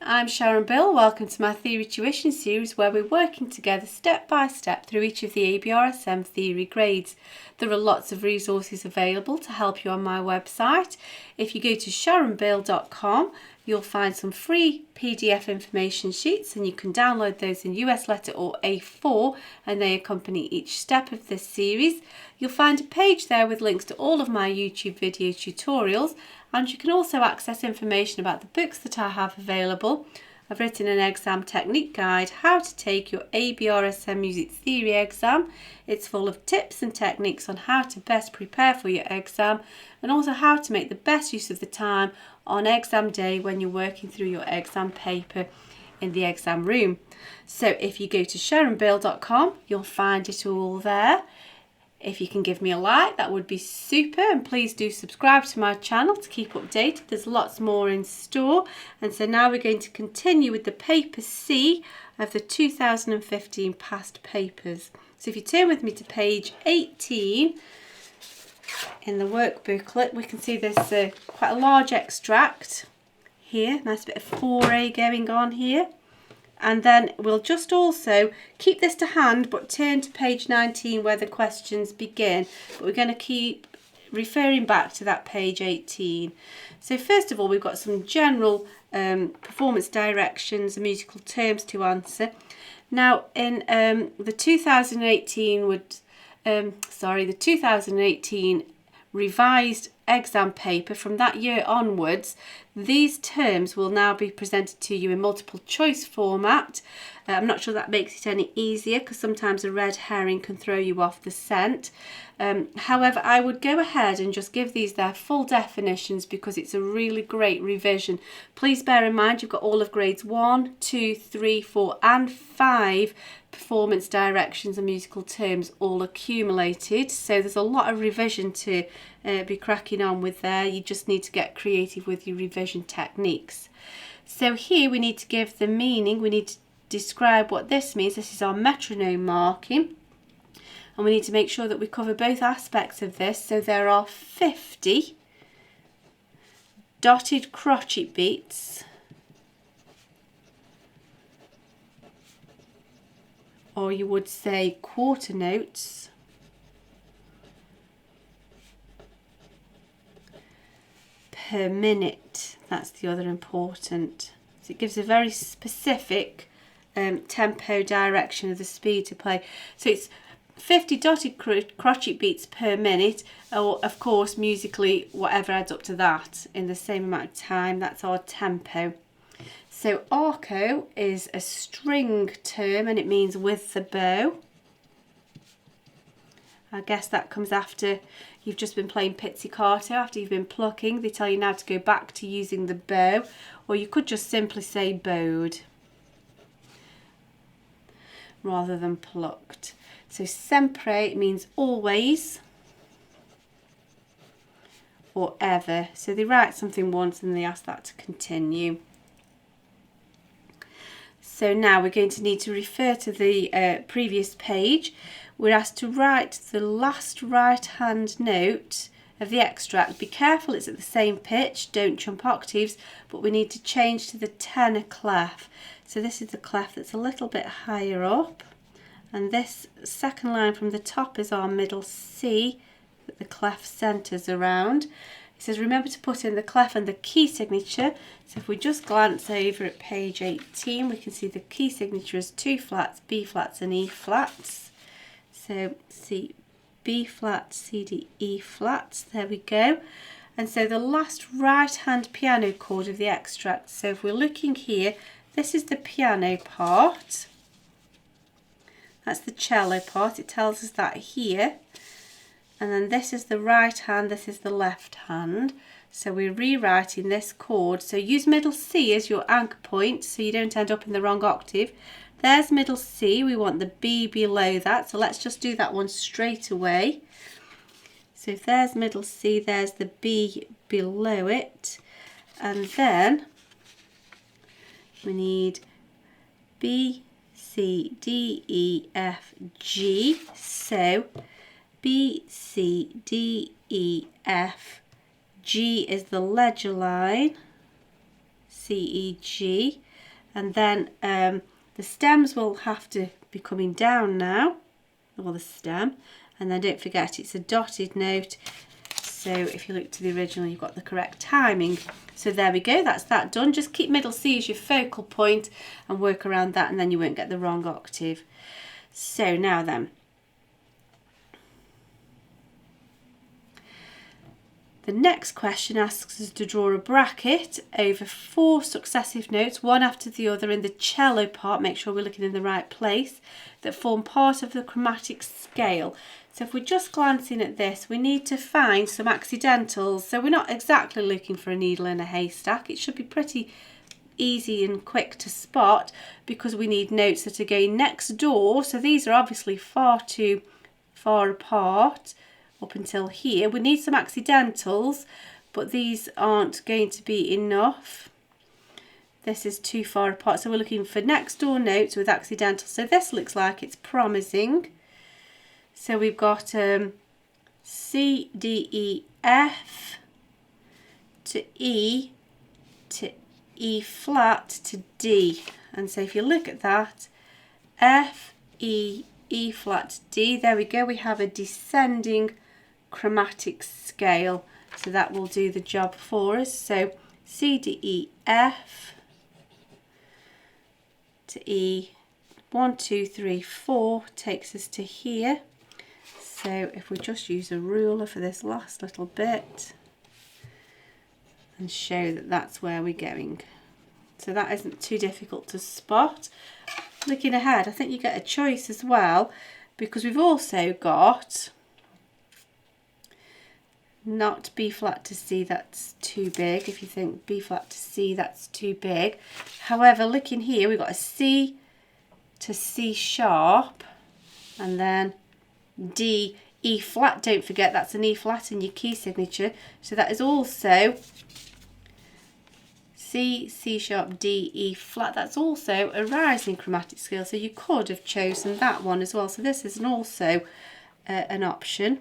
I'm Sharon Bill. Welcome to my Theory Tuition series where we're working together step by step through each of the ABRSM Theory grades. There are lots of resources available to help you on my website. If you go to sharonbill.com, you'll find some free PDF information sheets and you can download those in US letter or A4 and they accompany each step of this series. You'll find a page there with links to all of my YouTube video tutorials, and you can also access information about the books that I have available. I've written an exam technique guide, how to take your ABRSM Music Theory Exam. It's full of tips and techniques on how to best prepare for your exam and also how to make the best use of the time on exam day when you're working through your exam paper in the exam room. So if you go to sharonbill.com, you'll find it all there. If you can give me a like, that would be super, and please do subscribe to my channel to keep updated. There's lots more in store. And so now we're going to continue with the paper C of the 2015 past papers. So if you turn with me to page 18 in the work booklet, we can see there's quite a large extract here. Nice bit of 4A going on here. And then we'll just also keep this to hand but turn to page 19 where the questions begin. But we're going to keep referring back to that page 18. So first of all, we've got some general performance directions and musical terms to answer. Now in the 2018 revised exam paper from that year onwards, these terms will now be presented to you in multiple choice format. I'm not sure that makes it any easier because sometimes a red herring can throw you off the scent. However, I would go ahead and just give these their full definitions because it's a really great revision. Please bear in mind you've got all of grades 1, 2, 3, 4 and 5 performance directions and musical terms all accumulated. So there's a lot of revision to be cracking on with there. You just need to get creative with your revision techniques. So here we need to give the meaning. We need to describe what this means. This is our metronome marking. And we need to make sure that we cover both aspects of this. So there are 50 dotted crotchet beats, or you would say quarter notes, per minute. That's the other important. So it gives a very specific tempo direction of the speed to play. So it's 50 dotted crotchet beats per minute, or of course musically whatever adds up to that in the same amount of time. That's our tempo. So arco is a string term and it means with the bow. I guess that comes after you've just been playing pizzicato, after you've been plucking. They tell you now to go back to using the bow, or you could just simply say bowed rather than plucked. So sempre means always or ever. So they write something once and they ask that to continue. So now we're going to need to refer to the previous page. We're asked to write the last right hand note of the extract. Be careful it's at the same pitch, don't jump octaves, but we need to change to the tenor clef. So this is the clef that's a little bit higher up, and this second line from the top is our middle C that the clef centres around. It says remember to put in the clef and the key signature. So if we just glance over at page 18, we can see the key signature is 2 flats, B flats and E flats. So C, B flat, C, D, E flats, there we go. And so the last right hand piano chord of the extract. So if we're looking here, this is the piano part. That's the cello part, it tells us that here. And then this is the right hand, this is the left hand. So we're rewriting this chord. So use middle C as your anchor point so you don't end up in the wrong octave. There's middle C, we want the B below that. So let's just do that one straight away. So if there's middle C, there's the B below it. And then we need B, C, D, E, F, G. So B, C, D, E, F, G is the ledger line, C, E, G. and then the stems will have to be coming down now, or the stem, and then don't forget it's a dotted note. So if you look to the original, you've got the correct timing. So there we go, that's that done. Just keep middle C as your focal point and work around that, and then you won't get the wrong octave. So now then, the next question asks us to draw a bracket over 4 successive notes, one after the other in the cello part, make sure we're looking in the right place, that form part of the chromatic scale. So if we're just glancing at this, we need to find some accidentals. So we're not exactly looking for a needle in a haystack. It should be pretty easy and quick to spot because we need notes that are going next door. So these are obviously far too far apart up until here. We need some accidentals, but these aren't going to be enough. This is too far apart, so we're looking for next door notes with accidentals. So this looks like it's promising. So we've got C, D, E, F to E flat to D. And so if you look at that, F, E, E flat, D, there we go. We have a descending chromatic scale. So that will do the job for us. So C, D, E, F to E, 1, 2, 3, 4 takes us to here. So if we just use a ruler for this last little bit and show that that's where we're going. So that isn't too difficult to spot. Looking ahead, I think you get a choice as well, because we've also got not B flat to C, that's too big. If you think B flat to C, that's too big. However, looking here, we've got a C to C sharp, and then D, E flat, don't forget that's an E flat in your key signature. So that is also C, C sharp, D, E flat. That's also a rising chromatic scale. So you could have chosen that one as well. So this is also an option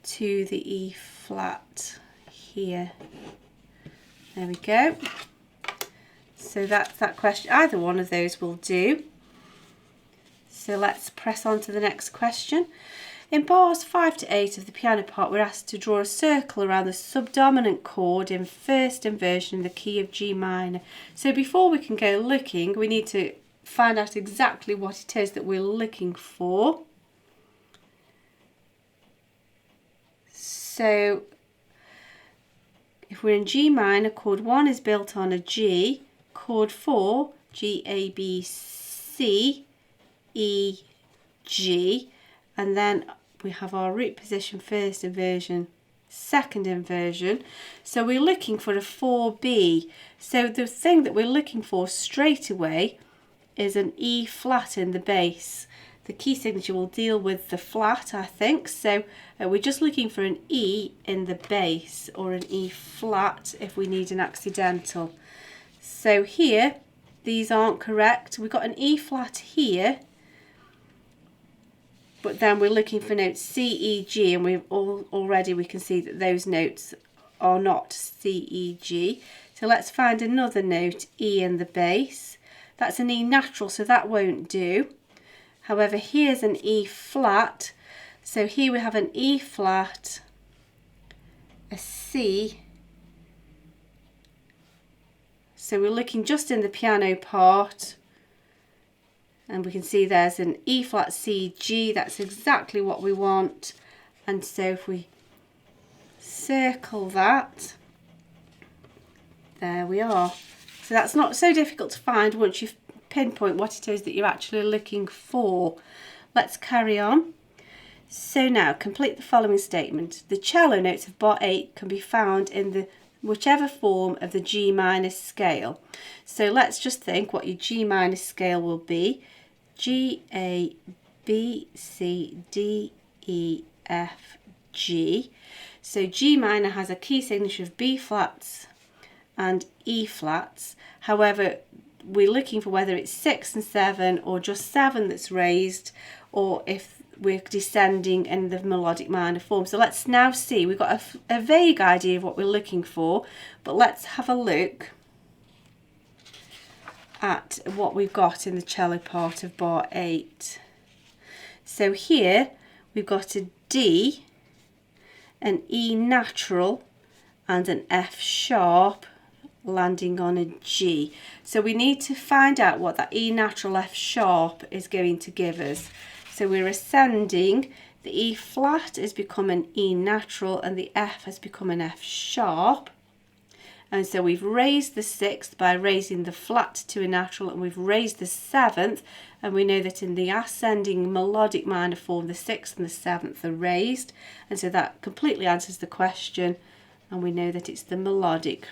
to the E flat here. There we go. So that's that question. Either one of those will do. So let's press on to the next question. In bars 5 to 8 of the piano part, we're asked to draw a circle around the subdominant chord in first inversion in the key of G minor. So before we can go looking, we need to find out exactly what it is that we're looking for. So if we're in G minor, chord 1 is built on a G, chord 4, G, A, B, C, E, G, and then we have our root position first inversion, second inversion. So we're looking for a 4B. So the thing that we're looking for straight away is an E flat in the bass. The key signature will deal with the flat, I think. So we're just looking for an E in the bass, or an E flat if we need an accidental. So here, these aren't correct. We've got an E flat here, but then we're looking for notes C, E, G, and we've already we can see that those notes are not C, E, G. So let's find another note, E in the bass. That's an E natural, so that won't do. However, here's an E flat. So here we have an E flat, a C. So we're looking just in the piano part, and we can see there's an E flat, C, G. That's exactly what we want. And so if we circle that, there we are. So that's not so difficult to find once you've pinpoint what it is that you're actually looking for. Let's carry on. So now complete the following statement. The cello notes of bar 8 can be found in the whichever form of the G minor scale. So let's just think what your G minor scale will be. G, A, B, C, D, E, F, G. So G minor has a key signature of B flats and E flats. However, we're looking for whether it's 6 and 7 or just 7 that's raised, or if we're descending in the melodic minor form. So let's now see, we've got a vague idea of what we're looking for, but let's have a look. at what we've got in the cello part of bar 8. So here we've got a D, an E natural and an F sharp landing on a G. So we need to find out what that E natural F sharp is going to give us. So we're ascending, the E flat has become an E natural and the F has become an F sharp. And so we've raised the 6th by raising the flat to a natural, and we've raised the 7th, and we know that in the ascending melodic minor form the 6th and the 7th are raised, and so that completely answers the question, and we know that it's the melodic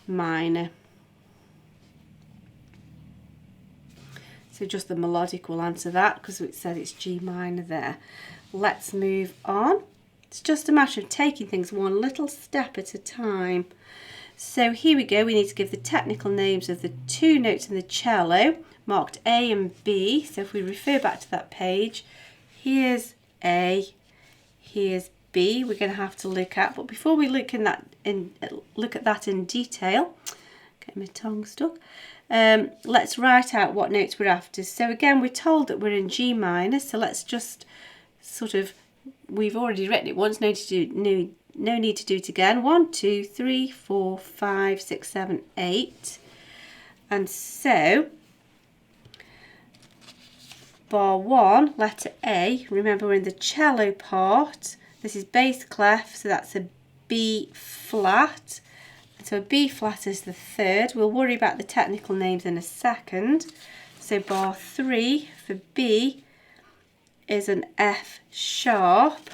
minor. So just the melodic will answer that because it said it's G minor there. Let's move on. It's just a matter of taking things one little step at a time. So here we go, we need to give the technical names of the 2 notes in the cello, marked A and B. So if we refer back to that page, here's A, here's B, we're going to have to look at. But before we look at that in detail, get my tongue stuck, let's write out what notes we're after. So again, we're told that we're in G minor, so let's just sort of, we've already written it once, no need to do it again. 1, 2, 3, 4, 5, 6, 7, 8. And so, bar 1, letter A, remember we're in the cello part. This is bass clef, so that's a B flat. And so a B flat is the 3rd. We'll worry about the technical names in a second. So bar 3 for B is an F sharp,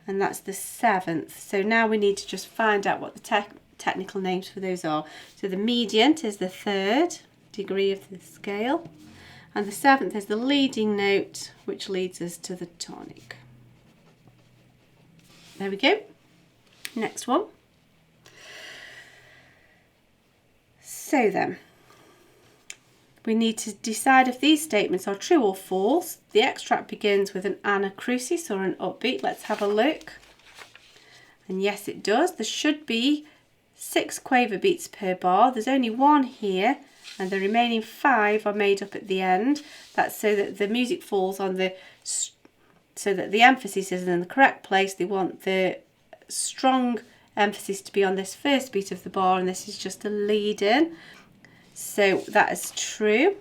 and that's the 7th. So now we need to just find out what the technical names for those are. So the mediant is the 3rd degree of the scale, and the 7th is the leading note, which leads us to the tonic. There we go. Next one. So then, we need to decide if these statements are true or false. The extract begins with an anacrusis or an upbeat. Let's have a look. And yes, it does. There should be 6 quaver beats per bar. There's only 1 here, and the remaining 5 are made up at the end. That's so that the music falls on so that the emphasis is in the correct place. They want the strong emphasis to be on this first beat of the bar, and this is just a lead in. So that is true.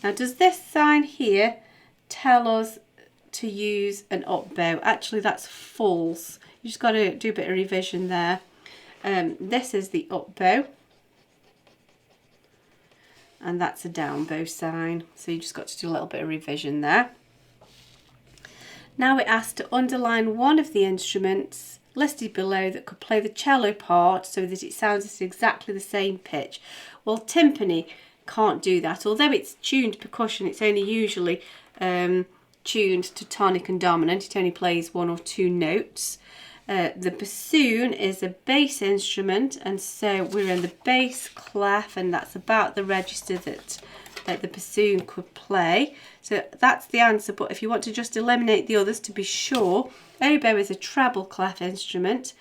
Now, does this sign here tell us to use an up bow? Actually, that's false. You just got to do a bit of revision there. This is the up bow, and that's a down bow sign. So you just got to do a little bit of revision there. Now we're asked to underline one of the instruments listed below that could play the cello part so that it sounds at exactly the same pitch. Well, timpani can't do that. Although it's tuned percussion, it's only usually tuned to tonic and dominant. It only plays 1 or 2 notes. The bassoon is a bass instrument, and so we're in the bass clef, and that's about the register that the bassoon could play. So that's the answer, but if you want to just eliminate the others to be sure, oboe is a treble clef instrument,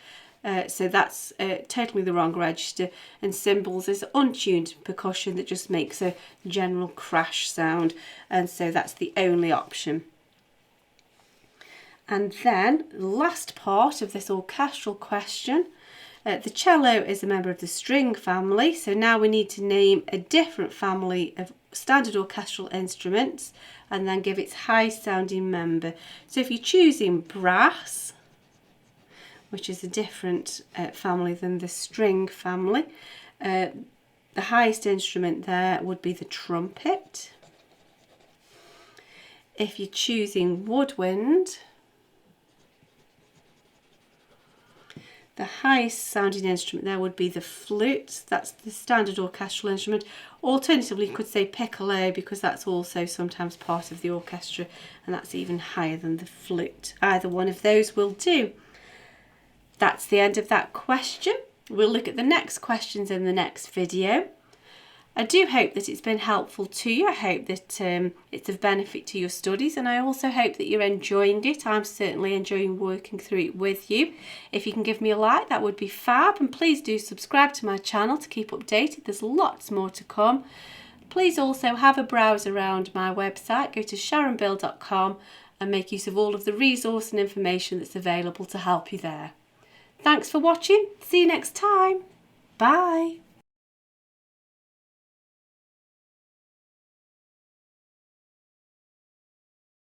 so that's totally the wrong register, and cymbals is untuned percussion that just makes a general crash sound, and so that's the only option. And then the last part of this orchestral question, the cello is a member of the string family, so now we need to name a different family of standard orchestral instruments and then give its high sounding member. So if you're choosing brass, which is a different family than the string family, the highest instrument there would be the trumpet. If you're choosing woodwind, the highest sounding instrument there would be the flute. That's the standard orchestral instrument. Alternatively, you could say piccolo, because that's also sometimes part of the orchestra, and that's even higher than the flute. Either one of those will do. That's the end of that question. We'll look at the next questions in the next video. I do hope that it's been helpful to you. I hope that it's of benefit to your studies, and I also hope that you're enjoying it. I'm certainly enjoying working through it with you. If you can give me a like, that would be fab, and please do subscribe to my channel to keep updated. There's lots more to come. Please also have a browse around my website. Go to sharonbill.com and make use of all of the resource and information that's available to help you there. Thanks for watching. See you next time. Bye.